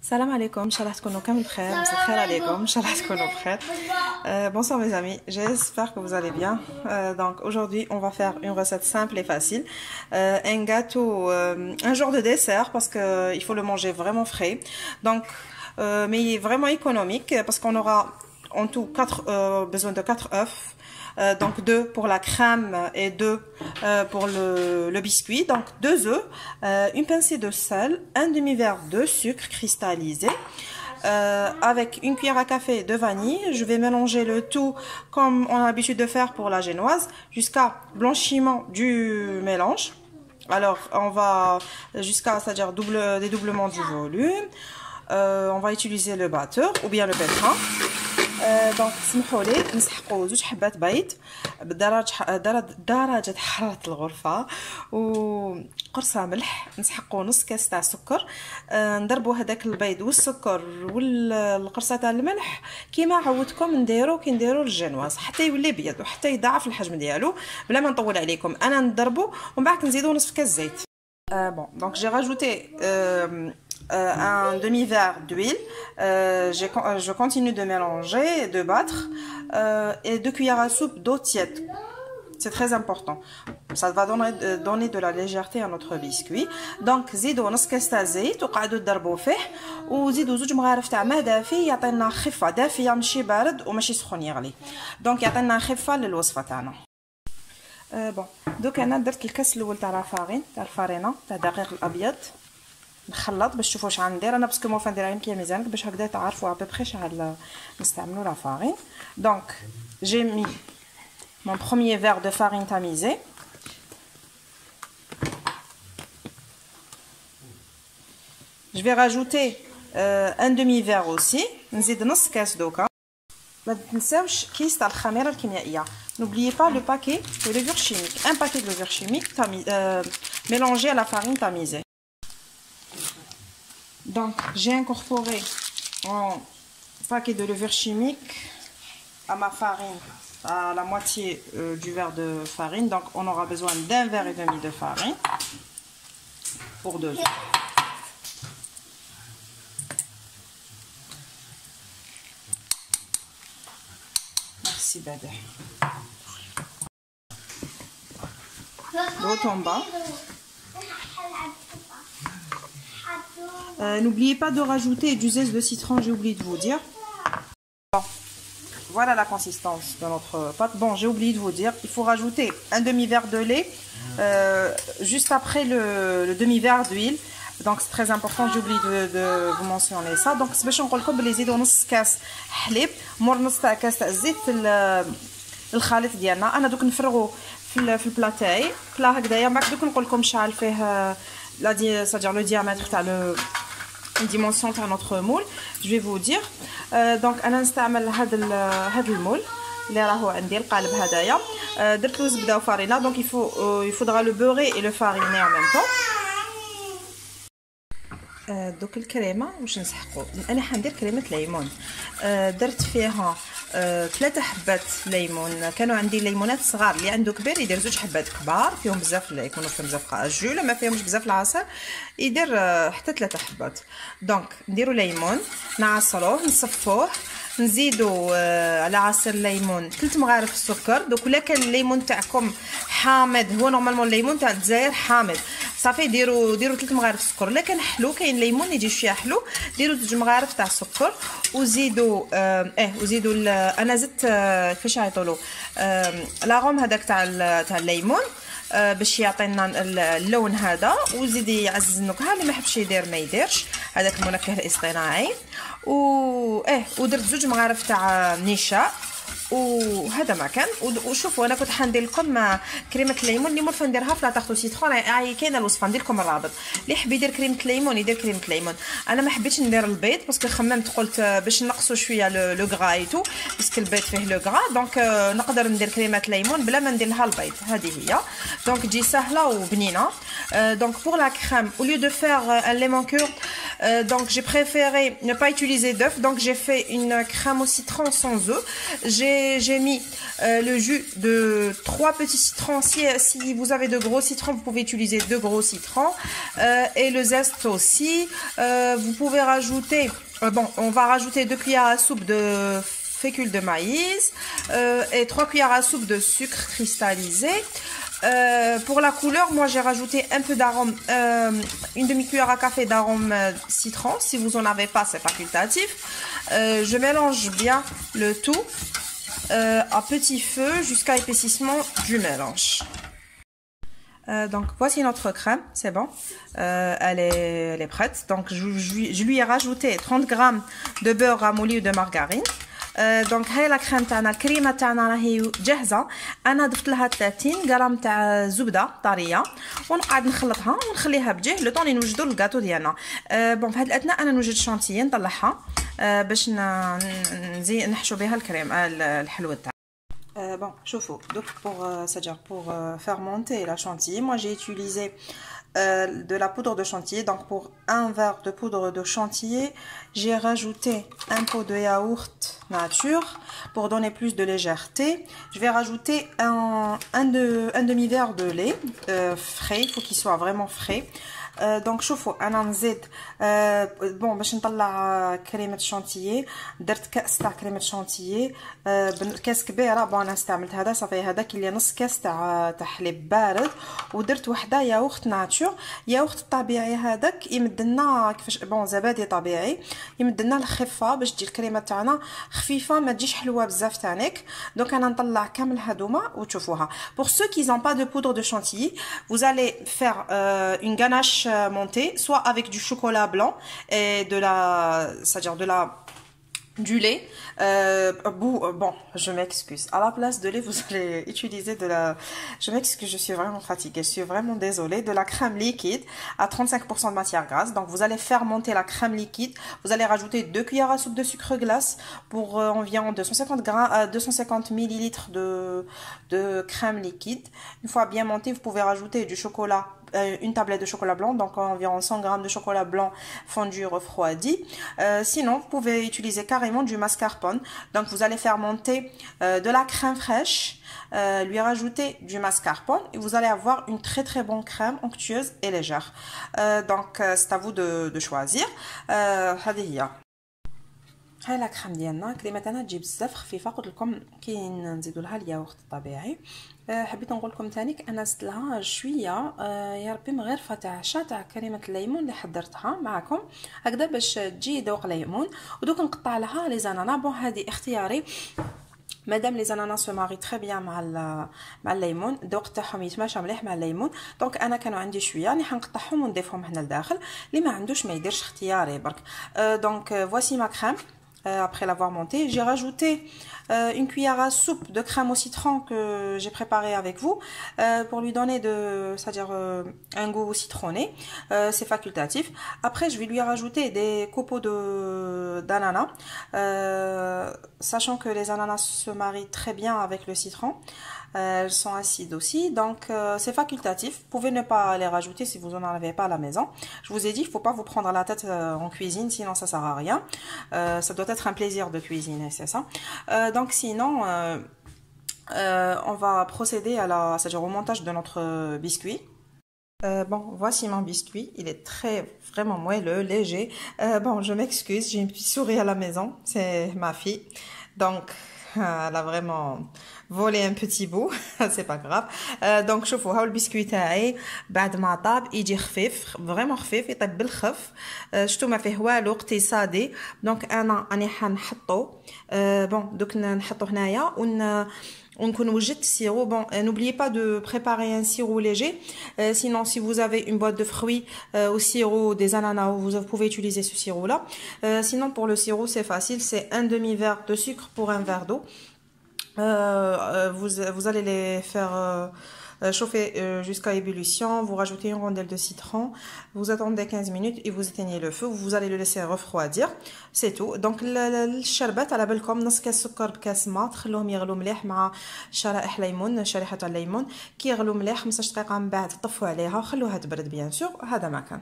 Salam alaikum, Inch'Allah تكونوا كامل بخير. مساء الخير عليكم, Inch'Allah تكونوا بخير. Bonsoir mes amis, j'espère que vous allez bien. Donc aujourd'hui on va faire une recette simple et facile, un gâteau, un genre de dessert parce que il faut le manger vraiment frais. Donc mais il est vraiment économique parce qu'on aura en tout besoin de 4 œufs. Donc 2 pour la crème et 2 pour le biscuit. Donc 2 œufs, une pincée de sel, un demi-verre de sucre cristallisé, avec une cuillère à café de vanille. Je vais mélanger le tout comme on a l'habitude de faire pour la génoise jusqu'à blanchiment du mélange. Alors on va jusqu'à, c'est-à-dire dédoublement du volume. On va utiliser le batteur ou bien le pétrin. دونك سمحوا لي نسحقوا 2 حبات بيض بدرجه حراره الغرفه وقرصه ملح. نسحقوا نص كاس تاع سكر. نضربوا هذاك البيض والسكر والقرصه تاع الملح كيما عودتكم نديرو كي نديرو الجنواز حتى يولي ابيض وحتى يضاعف الحجم ديالو بلا ما نطول عليكم. انا نضربو ومن بعد نزيدو نصف كاس زيت. Bon, donc j'ai rajouté un demi-verre d'huile. Je continue de mélanger, de battre, et 2 cuillères à soupe d'eau tiède. C'est très important. Ça va donner de la légèreté à notre biscuit. Donc زيدوا نص كاس تاع زيت وقعدوا تضربوا فيه وزيدوا 2 مغارف تاع ماء دافي يعطينا خفه دافيه ماشي بارد وماشي سخون يغلي. دونك يعطينا خفه للوصفه تاعنا. بون دوك انا درت الكاس الاول تاع الفارينه تاع الدقيق الابيض. نخلط باش تشوفوا شحال ندير انا باسكو موفا ندير يمكن ميزانك باش هكذا تعرفوا ابوبري شحال نستعملوا لا فارين. دونك j'ai mis mon premier verre de farine tamisée. Je vais rajouter un demi-verre aussi. نزيد نص كاس دوكا. ما تنساوش كيس تاع الخميره الكيميائيه. N'oubliez pas le paquet de levure chimique. Un paquet de levure chimique mélangé à la farine tamisée. Donc, j'ai incorporé un paquet de levure chimique à ma farine, à la moitié du verre de farine. Donc, on aura besoin d'un verre et demi de farine pour 2 œufs. Merci, bébé. De haut en bas. N'oubliez pas de rajouter du zeste de citron, j'ai oublié de vous dire. Bon, voilà la consistance de notre pâte. Bon, j'ai oublié de vous dire, il faut rajouter un demi-verre de lait juste après le demi-verre d'huile. Donc c'est très important, j'ai oublié de vous mentionner ça. Donc c'est باش نقول لكم بلي زيدوا نص كاس حليب مور نص تاع كاس تاع الزيت الخليط ديالنا. انا دوك نفرغوا في البلاتاي بلا هكذايا. من بعد دوك نقول لكم شحال فيه c'est-à-dire le diamètre تاع la dimension de notre moule. Je vais vous dire. Donc انا نستعمل هذا المول اللي راهو عندي القالب هذايا. درت له زبده وفارينه. Donc il faudra le beurrer et le fariner en même temps. دوك الكريمه واش نسحقوا. انا حندير كريمه ليمون. درت فيها 3 حبات ليمون. كانوا عندي ليمونات صغار. اللي عنده كبير يدير 2 حبات كبار فيهم بزاف يكونوا فيهم بزاف الجو. ما فيهمش بزاف العصير يدير حتى 3 حبات. دونك نديروا ليمون نعصروه نصفوه نزيدوا على عصير الليمون 3 مغارف السكر. دوك ولا كان الليمون تاعكم حامض هو نورمالمون الليمون تاع الجزائر حامض صافي ديروا 3 مغارف السكر. ولا كان حلو كاين ليمون يجي شويه حلو ديروا 2 مغارف تاع السكر وزيدوا وزيدوا انا زدت كيفاش يعيطولو لاغوم هذاك تاع الليمون باش يعطينا اللون هذا. وزيدي يعزز النكهه. اللي ما يحبش يدير ما يديرش هذاك المنكه الاصطناعي. ودرت 2 مغارف تاع نشا وهذا ما كان. وشوفوا انا كنت حندير لكم كريمه الليمون اللي مرفه نديرها في لا طارت سيترون. كاينه الوصفه ندير لكم الرابط. اللي يحب يدير كريمه الليمون يدير كريمه الليمون. انا ما حبيتش ندير البيض باسكو خممت قلت باش نقصوا شويه لو غرا ايتو باسكو البيض فيه لو غرا. دونك نقدر ندير كريمه الليمون بلا ما ندير لها البيض. هذه هي. دونك تجي سهله وبنينه. Donc pour la crème, au lieu de faire un lait curd, donc j'ai préféré ne pas utiliser d'œufs. Donc j'ai fait une crème au citron sans œufs. J'ai mis le jus de 3 petits citrons. Si vous avez de gros citrons, vous pouvez utiliser 2 gros citrons. Et le zeste aussi. Vous pouvez rajouter, on va rajouter 2 cuillères à soupe de fécule de maïs et 3 cuillères à soupe de sucre cristallisé. Pour la couleur, moi j'ai rajouté un peu d'arôme, une demi-cuillère à café d'arôme citron. Si vous en avez pas, c'est facultatif. Je mélange bien le tout à petit feu jusqu'à épaississement du mélange. Donc voici notre crème, c'est bon, elle est prête. Donc je lui ai rajouté 30 g de beurre ramolli ou de margarine. دونك هاي لا كريم تاعنا الكريمه تاعنا راهي جاهزه. انا ضفت لها 30 غرام تاع زبده طريه ونقعد نخلطها ونخليها بجهه لو طون نوجدوا الكاطو ديالنا. بون في هذه الاثناء انا نوجد شانتيي نطلعها باش نحشو بها الكريم الحلوه تاعنا. Bon, chauffe-eau. Donc pour faire monter la chantilly, moi j'ai utilisé de la poudre de chantilly. Donc pour un verre de poudre de chantilly, j'ai rajouté un pot de yaourt nature pour donner plus de légèreté. Je vais rajouter un demi-verre de lait frais. Il faut qu'il soit vraiment frais. دونك شوفوا انا نزيد بون باش نطلع كريمه شانتيي. درت كاس تاع كريمه شانتيي كاس كبيره. بون انا استعملت هذا صافي، هذاك اللي نص كاس تاع حليب بارد. ودرت وحده ياغورت ناتور. ياغورت الطبيعي هذاك يمد لنا كيفاش بون زبادي طبيعي يمد لنا الخفه باش تجي الكريمه تاعنا خفيفه ما تجيش حلوه بزاف تانيك. دونك انا نطلع كامل هذوما وتشوفوها. Pour ceux qui n'ont pas de poudre de chantilly, vous allez faire une ganache montée, soit avec du chocolat blanc et c'est-à-dire du lait. Bon, je m'excuse. À la place de lait, vous allez utiliser je m'excuse, je suis vraiment fatiguée, je suis vraiment désolée. De la crème liquide à 35% de matière grasse. Donc, vous allez faire monter la crème liquide. Vous allez rajouter 2 cuillères à soupe de sucre glace pour environ 250 millilitres de crème liquide. Une fois bien montée, vous pouvez rajouter du chocolat. Une tablette de chocolat blanc, donc environ 100 g de chocolat blanc fondu refroidi. Sinon, vous pouvez utiliser carrément du mascarpone. Donc, vous allez faire monter de la crème fraîche, lui rajouter du mascarpone et vous allez avoir une très très bonne crème onctueuse et légère. Donc, c'est à vous de choisir. هاي لا كريم ديالنا. كريمه تاعنا تجي بزاف خفيفه. قلت لكم كي نزيدوا لها الياغورت الطبيعي. حبيت نقول لكم ثاني انا زدت لها شويه يا ربي مغرفه تاع عشا تاع كريمه الليمون اللي حضرتها معكم هكذا باش تجي ذوق ليمون. ودوك نقطع لها لي زنانا. بون هذه اختياري. مادام لي زانانا سو ماري تري بيان مع الليمون، الذوق تاعهم يتماشى مليح مع الليمون. دونك انا كانوا عندي شويه راني حنقطعهم ونضيفهم هنا لداخل. اللي ما عندوش ما يديرش، اختياري برك. دونك voici ma crème. Après l'avoir montée, j'ai rajouté une cuillère à soupe de crème au citron que j'ai préparé avec vous pour lui donner c'est-à-dire un goût citronné. C'est facultatif. Après, je vais lui rajouter des copeaux d'ananas, sachant que les ananas se marient très bien avec le citron. Elles sont acides aussi, donc c'est facultatif. Vous pouvez ne pas les rajouter si vous n'en avez pas à la maison. Je vous ai dit, il ne faut pas vous prendre la tête en cuisine, sinon ça ne sert à rien. Ça doit être un plaisir de cuisiner, c'est ça. Donc sinon, on va procéder c'est-à-dire au montage de notre biscuit. Bon, voici mon biscuit. Il est vraiment moelleux, léger. Bon, je m'excuse, j'ai une petite souris à la maison. C'est ma fille. Donc, elle a vraiment volé un petit bout. C'est pas grave. Donc, شوفوا هاو البسكويت تاعي بعد ما طاب يجي خفيف، فريمون خفيف، يطيب بالخف. شتو ما فيه والو، اقتصادي. دونك انا راني حنحطو. بون دوك نحطو هنايا ونكون وجدت السيرو. Bon, n'oubliez pas de préparer un sirop léger. Sinon, si vous avez une boîte de fruits au sirop des ananas, vous pouvez utiliser ce sirop-là. Sinon, pour le sirop, c'est facile. C'est un demi-verre de sucre pour un verre d'eau. Vous allez les faire Chauffez jusqu'à ébullition, vous rajoutez une rondelle de citron, vous attendez 15 minutes et vous éteignez le feu, vous allez le laisser refroidir, c'est tout. Donc الشربات على بالكم نص كاس سكر بكاس ما تخلوهم يغلوا مليح مع شرائح ليمون، شريحه تاع الليمون كي يغلوا مليح 15 دقيقه من بعد طفوا عليها وخلوها تبرد بيان سور. هذا ما كان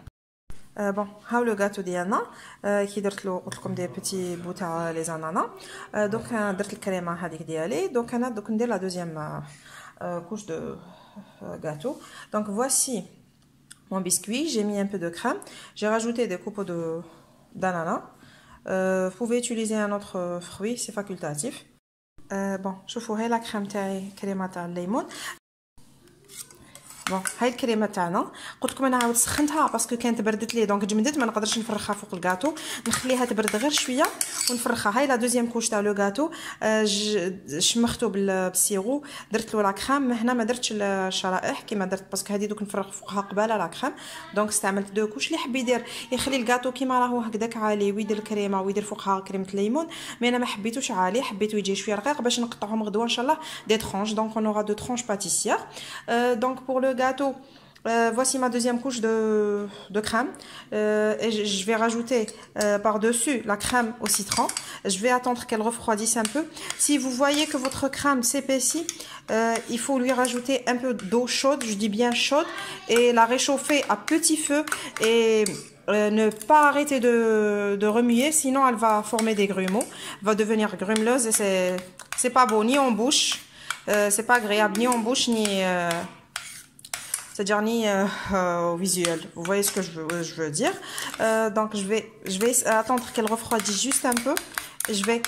بون. هاو لو غاتو ديالنا كي درت له قلت لكم دي بيتي بو تاع لي زانانا. دونك درت الكريمه هذيك ديالي. دونك انا دوك ندير لا دوزيام couche de gâteau. Donc voici mon biscuit, j'ai mis un peu de crème, j'ai rajouté des copeaux d'ananas. Vous pouvez utiliser un autre fruit, c'est facultatif. Bon, شوفوا هاي لا كريم تاعي كريمه تاع الليمون. بون هاي الكريمه تاعنا قلت لكم انا عاود سخنتها باسكو كانت بردت لي دونك جمدت ما نقدرش نفرخها فوق الكاطو، نخليها تبرد غير شويه ونفرخها. هاي لا دوزيام كوش تاع لو كاطو شمختو بالسيرو، درت له لا كريم. هنا ما درتش الشرائح كيما درت باسكو هذه دوك نفرغ فوقها قباله لا كريم، دونك استعملت دو كوش. اللي يحب يدير يخلي الكاطو كيما راهو هكذاك عالي ويدير الكريمه ويدير فوقها كريمه الليمون، مي انا ما حبيتوش عالي، حبيتو يجي شويه رقيق باش نقطعهم غدوه ان شاء الله دي ترونش. دونك اون اورا دو ترونش باتيسيير. دونك بور لو gâteau, voici ma deuxième couche de crème et je vais rajouter par-dessus la crème au citron. Je vais attendre qu'elle refroidisse un peu. Si vous voyez que votre crème s'épaissit, il faut lui rajouter un peu d'eau chaude, je dis bien chaude, et la réchauffer à petit feu et ne pas arrêter de remuer, sinon elle va former des grumeaux, va devenir grumeleuse et c'est pas beau ni en bouche, c'est pas agréable ni en bouche ni c'est-à-dire ni au visuel. Vous voyez ce que je veux dire. Donc je vais attendre qu'elle refroidisse juste un peu et je vais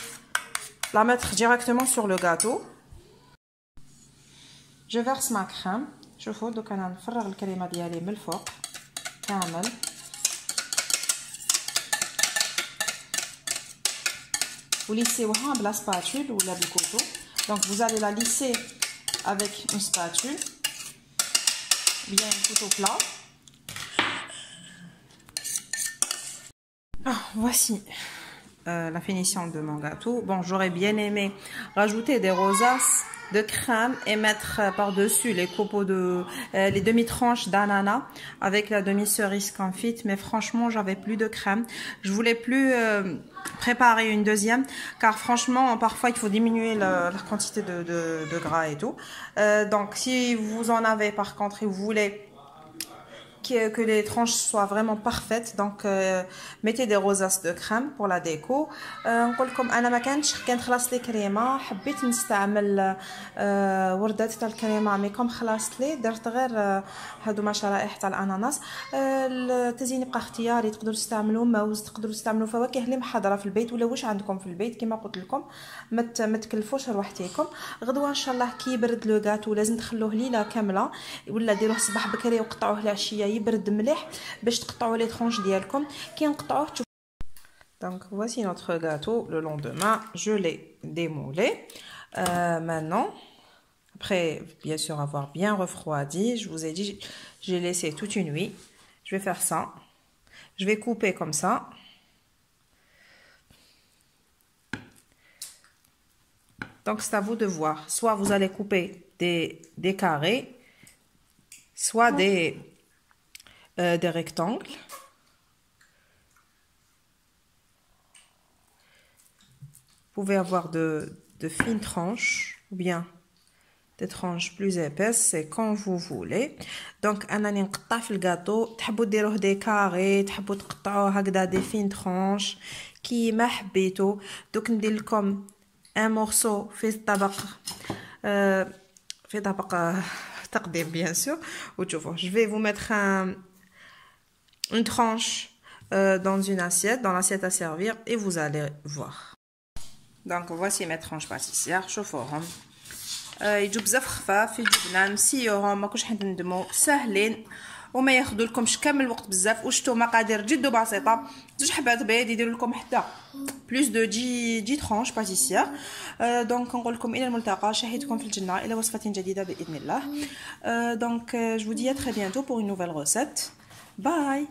la mettre directement sur le gâteau. Je verse ma crème. شوفوا دوك انا نفرغ الكريمه ديالي من الفوق كامل. Vous lissez la spatule ou la couteau. Donc vous allez la lisser avec une spatule, bien un couteau plat. Voici la finition de mon gâteau. Bon, j'aurais bien aimé rajouter des rosaces de crème et mettre par-dessus les copeaux les demi-tranches d'ananas avec la demi-cerise confite, mais franchement j'avais plus de crème. Je voulais plus préparer une deuxième car franchement parfois il faut diminuer la quantité de gras et tout. Donc si vous en avez par contre et vous voulez que les tranches soient vraiment parfaites, donc mettez des rosaces de crème pour la déco. نقول لكم انا ما كان خلاص لي كريمه، حبيت نستعمل وردات تاع الكريمه مي كوم خلاصت لي درت غير هادو مع شرائح تاع الاناناس. التزيين يبقى اختياري، تقدروا تستعملوا موز، تقدروا تستعملوا فواكه اللي محضره في البيت ولا واش عندكم في البيت. كما قلت لكم ما تكلفوش روحتيكم. غدوه ان شاء الله كي يبرد لو غاتو لازم تخلوه ليله كامله ولا ديروه الصباح بكري وقطعوه العشيه يبرد مليح باش تقطعوا لي ترونش ديالكم. كي نقطعوه donc voici notre gâteau. Le lendemain je l'ai démoulé. Maintenant après bien sûr avoir bien refroidi, je vous ai dit j'ai laissé toute une nuit. Je vais faire ça, je vais couper comme ça. Donc c'est à vous de voir, soit vous allez couper des carrés, soit des rectangles. Vous pouvez avoir de fines tranches ou bien des tranches plus épaisses, c'est quand vous voulez. Donc انا نقطع في الجاتو، تحبوا ديروه دي كاري، تحبوا تقطعوه هكذا دي فين ترانش كيما حبيتو. دوك ندير لكم ان مورسو في طبق تقديم bien sûr. وتشوفوا je vais vous mettre une tranche dans une assiette, dans l'assiette à servir et vous allez voir. Donc voici mes tranches pâtissières. شوفوهم يجوا بزاف خفاف، يجوا بنان، مسيوهم، ماكوش حد ندمو، ساهلين وما ياخذوا لكمش كامل الوقت بزاف. وشتو مقادير جد بسيطه. زوج حبات بيض يديروا لكم حتى بلوس دو 10 tranches pâtissières. دونك نقول لكم الى الملتقى، شاهدكم في الجنه الى وصفه جديده باذن الله. دونك je vous dis à très bientôt pour une nouvelle recette. Bye.